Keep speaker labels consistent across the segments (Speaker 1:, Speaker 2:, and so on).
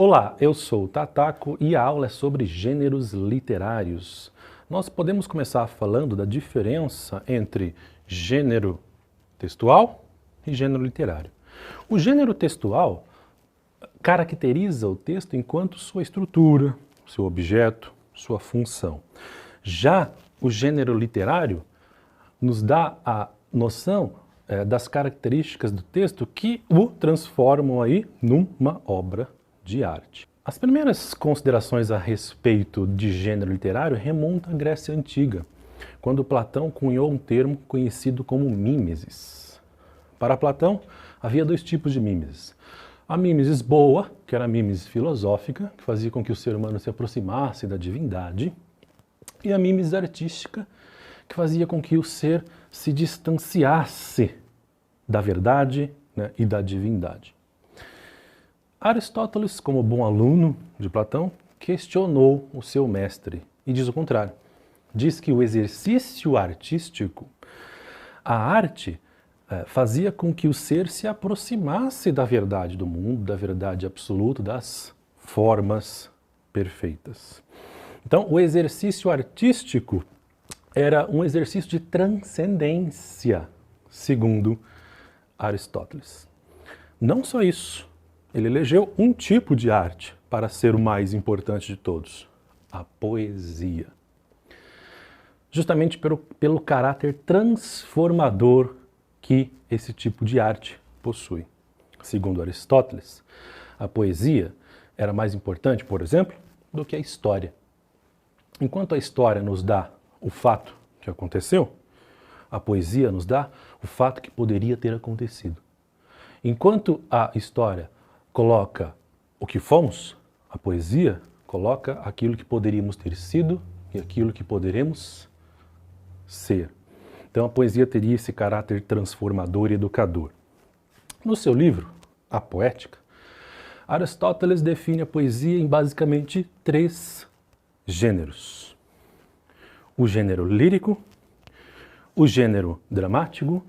Speaker 1: Olá, eu sou o Tataco e a aula é sobre gêneros literários. Nós podemos começar falando da diferença entre gênero textual e gênero literário. O gênero textual caracteriza o texto enquanto sua estrutura, seu objeto, sua função. Já o gênero literário nos dá a noção das características do texto que o transformam aí numa obra de arte. As primeiras considerações a respeito de gênero literário remontam à Grécia Antiga, quando Platão cunhou um termo conhecido como mimesis. Para Platão, havia dois tipos de mimesis. A mimesis boa, que era a mimesis filosófica, que fazia com que o ser humano se aproximasse da divindade, e a mimesis artística, que fazia com que o ser se distanciasse da verdade, e da divindade. Aristóteles, como bom aluno de Platão, questionou o seu mestre e diz o contrário. Diz que o exercício artístico, a arte, fazia com que o ser se aproximasse da verdade do mundo, da verdade absoluta, das formas perfeitas. Então, o exercício artístico era um exercício de transcendência, segundo Aristóteles. Não só isso. Ele elegeu um tipo de arte para ser o mais importante de todos, a poesia. Justamente pelo caráter transformador que esse tipo de arte possui. Segundo Aristóteles, a poesia era mais importante, por exemplo, do que a história. Enquanto a história nos dá o fato que aconteceu, a poesia nos dá o fato que poderia ter acontecido. Enquanto a história coloca o que fomos, a poesia coloca aquilo que poderíamos ter sido e aquilo que poderemos ser. Então a poesia teria esse caráter transformador e educador. No seu livro, A Poética, Aristóteles define a poesia em basicamente 3 gêneros. O gênero lírico, o gênero dramático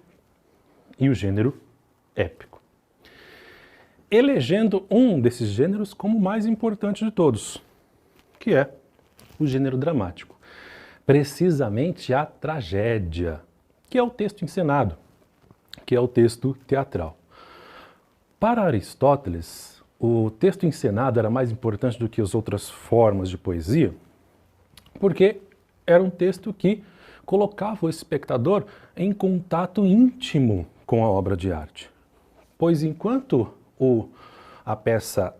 Speaker 1: e o gênero épico, elegendo um desses gêneros como o mais importante de todos, que é o gênero dramático. Precisamente a tragédia, que é o texto encenado, que é o texto teatral. Para Aristóteles, o texto encenado era mais importante do que as outras formas de poesia, porque era um texto que colocava o espectador em contato íntimo com a obra de arte. Pois enquanto a peça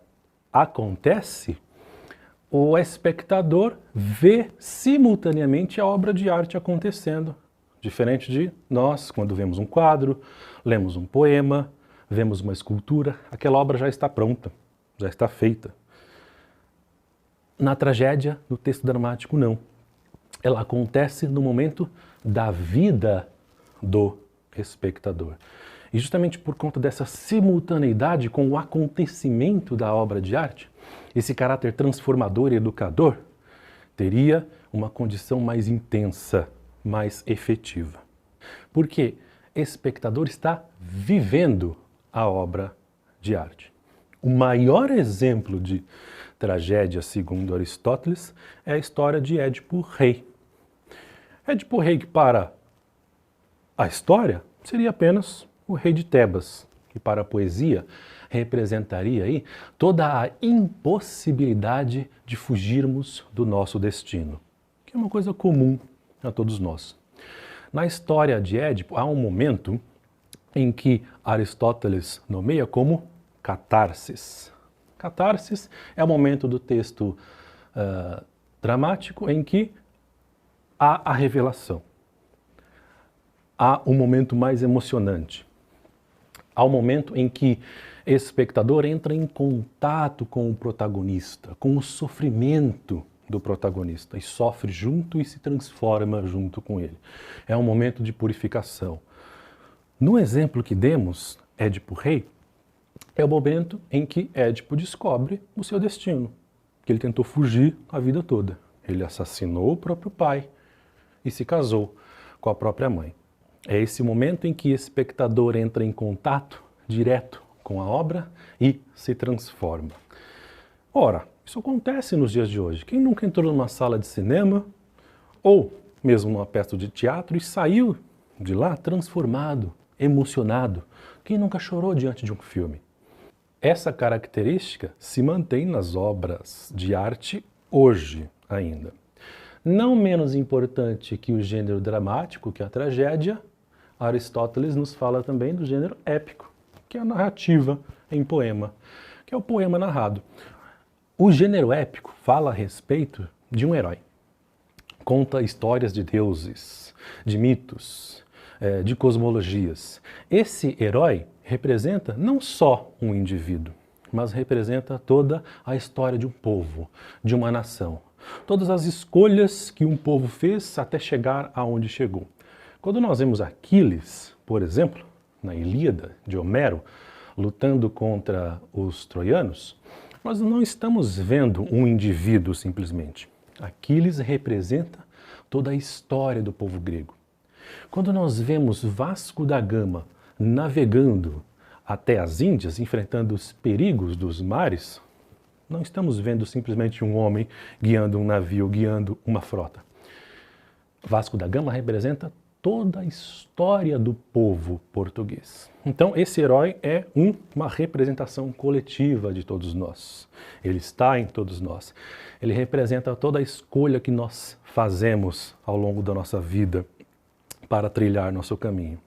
Speaker 1: acontece, o espectador vê simultaneamente a obra de arte acontecendo. Diferente de nós, quando vemos um quadro, lemos um poema, vemos uma escultura, aquela obra já está pronta, já está feita. Na tragédia, no texto dramático, não. Ela acontece no momento da vida do espectador. E justamente por conta dessa simultaneidade com o acontecimento da obra de arte, esse caráter transformador e educador teria uma condição mais intensa, mais efetiva. Porque o espectador está vivendo a obra de arte. O maior exemplo de tragédia, segundo Aristóteles, é a história de Édipo Rei. Édipo Rei, que para a história seria apenas o rei de Tebas, que para a poesia representaria aí toda a impossibilidade de fugirmos do nosso destino, que é uma coisa comum a todos nós. Na história de Édipo há um momento em que Aristóteles nomeia como catarsis. Catarsis é o momento do texto dramático em que há a revelação. Há um momento mais emocionante. Há um momento em que o espectador entra em contato com o protagonista, com o sofrimento do protagonista, e sofre junto e se transforma junto com ele. É um momento de purificação. No exemplo que demos, Édipo Rei, é o momento em que Édipo descobre o seu destino, que ele tentou fugir a vida toda. Ele assassinou o próprio pai e se casou com a própria mãe. É esse momento em que o espectador entra em contato direto com a obra e se transforma. Ora, isso acontece nos dias de hoje. Quem nunca entrou numa sala de cinema ou mesmo numa peça de teatro e saiu de lá transformado, emocionado? Quem nunca chorou diante de um filme? Essa característica se mantém nas obras de arte hoje ainda. Não menos importante que o gênero dramático, que é a tragédia, Aristóteles nos fala também do gênero épico, que é a narrativa em poema, que é o poema narrado. O gênero épico fala a respeito de um herói. Conta histórias de deuses, de mitos, de cosmologias. Esse herói representa não só um indivíduo, mas representa toda a história de um povo, de uma nação. Todas as escolhas que um povo fez até chegar aonde chegou. Quando nós vemos Aquiles, por exemplo, na Ilíada de Homero, lutando contra os troianos, nós não estamos vendo um indivíduo simplesmente. Aquiles representa toda a história do povo grego. Quando nós vemos Vasco da Gama navegando até as Índias, enfrentando os perigos dos mares, não estamos vendo simplesmente um homem guiando um navio, guiando uma frota. Vasco da Gama representa toda a história do povo português. Então, esse herói é uma representação coletiva de todos nós. Ele está em todos nós. Ele representa toda a escolha que nós fazemos ao longo da nossa vida para trilhar nosso caminho.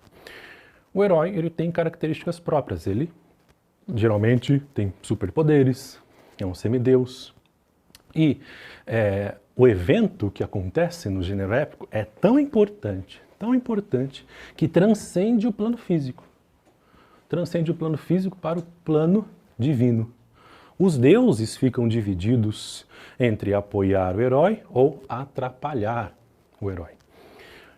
Speaker 1: O herói, ele tem características próprias. Ele geralmente tem superpoderes, é um semideus. E o evento que acontece no gênero épico é tão importante, que transcende o plano físico. Transcende o plano físico para o plano divino. Os deuses ficam divididos entre apoiar o herói ou atrapalhar o herói.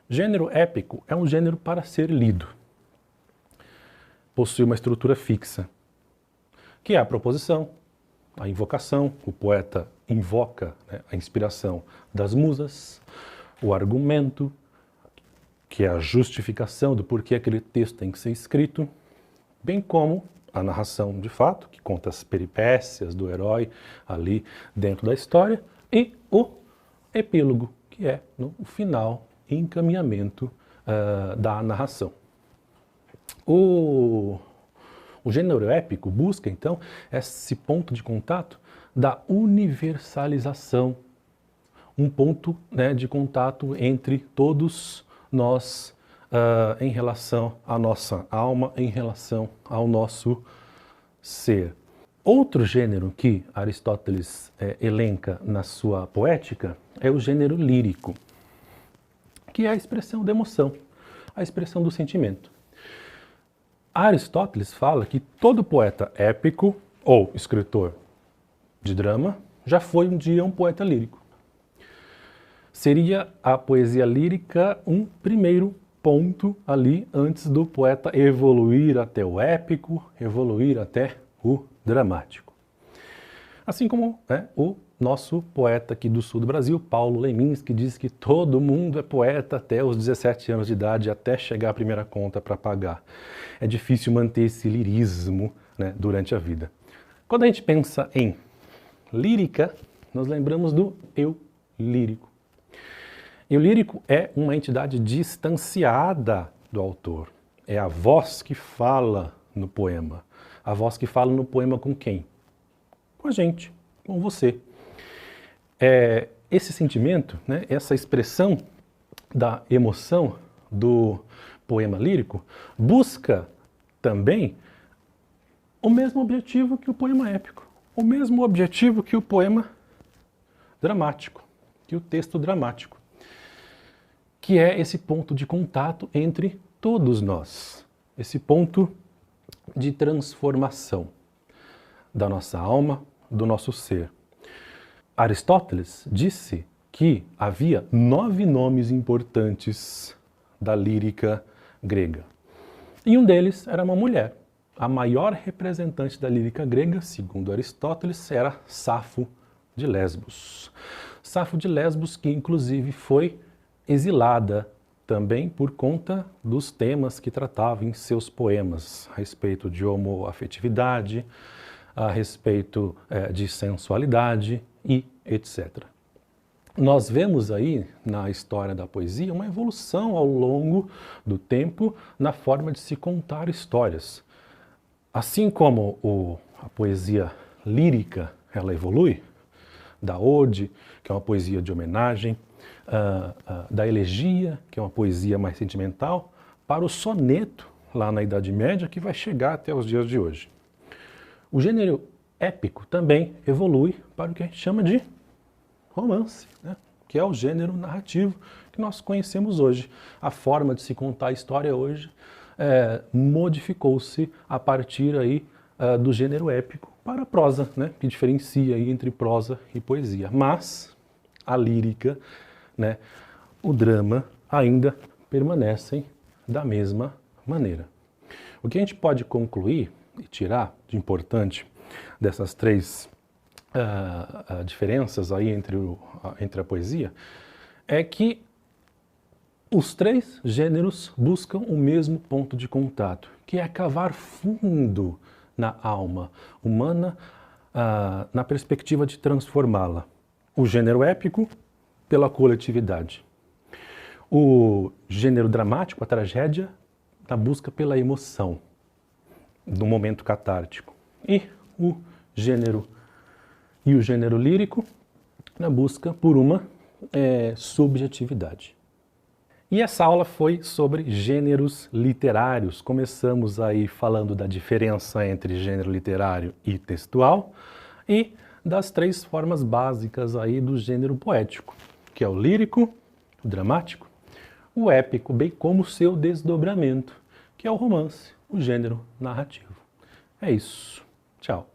Speaker 1: Gênero épico é um gênero para ser lido. Possui uma estrutura fixa, que é a proposição, a invocação. O poeta invoca, né, a inspiração das musas, o argumento, que é a justificação do porquê aquele texto tem que ser escrito, bem como a narração de fato, que conta as peripécias do herói ali dentro da história, e o epílogo, que é no final, encaminhamento da narração. O gênero épico busca, então, esse ponto de contato da universalização, um ponto, né, de contato entre todos nós em relação à nossa alma, em relação ao nosso ser. Outro gênero que Aristóteles elenca na sua poética é o gênero lírico, que é a expressão da emoção, a expressão do sentimento. Aristóteles fala que todo poeta épico ou escritor de drama já foi um dia um poeta lírico. Seria a poesia lírica um primeiro ponto ali antes do poeta evoluir até o épico, evoluir até o dramático. Assim como o nosso poeta aqui do sul do Brasil, Paulo Leminski, diz que todo mundo é poeta até os 17 anos de idade, até chegar a primeira conta para pagar. É difícil manter esse lirismo, né, durante a vida. Quando a gente pensa em lírica, nós lembramos do eu lírico. E o lírico é uma entidade distanciada do autor. É a voz que fala no poema. A voz que fala no poema com quem? Com a gente, com você. Esse sentimento, né, essa expressão da emoção do poema lírico busca também o mesmo objetivo que o poema épico, o mesmo objetivo que o poema dramático, que o texto dramático, que é esse ponto de contato entre todos nós, esse ponto de transformação da nossa alma, do nosso ser. Aristóteles disse que havia 9 nomes importantes da lírica grega. E um deles era uma mulher. A maior representante da lírica grega, segundo Aristóteles, era Safo de Lesbos. Safo de Lesbos, que inclusive foi exilada também por conta dos temas que tratava em seus poemas, a respeito de homoafetividade, a respeito de sensualidade e etc. Nós vemos aí na história da poesia uma evolução ao longo do tempo na forma de se contar histórias. Assim como a poesia lírica ela evolui, da ode, que é uma poesia de homenagem, da elegia, que é uma poesia mais sentimental, para o soneto, lá na Idade Média, que vai chegar até os dias de hoje. O gênero épico também evolui para o que a gente chama de romance, né? Que é o gênero narrativo que nós conhecemos hoje. A forma de se contar a história hoje modificou-se a partir aí do gênero épico para a prosa, né? Que diferencia aí entre prosa e poesia. Mas a lírica, né, o drama ainda permanecem da mesma maneira. O que a gente pode concluir e tirar de importante dessas três diferenças aí entre a poesia é que os três gêneros buscam o mesmo ponto de contato, que é cavar fundo na alma humana na perspectiva de transformá-la. O gênero épico pela coletividade. O gênero dramático, a tragédia, na busca pela emoção, do momento catártico. E o gênero lírico na busca por uma subjetividade. E essa aula foi sobre gêneros literários. Começamos aí falando da diferença entre gênero literário e textual e das três formas básicas aí do gênero poético, que é o lírico, o dramático, o épico, bem como o seu desdobramento, que é o romance, o gênero narrativo. É isso. Tchau.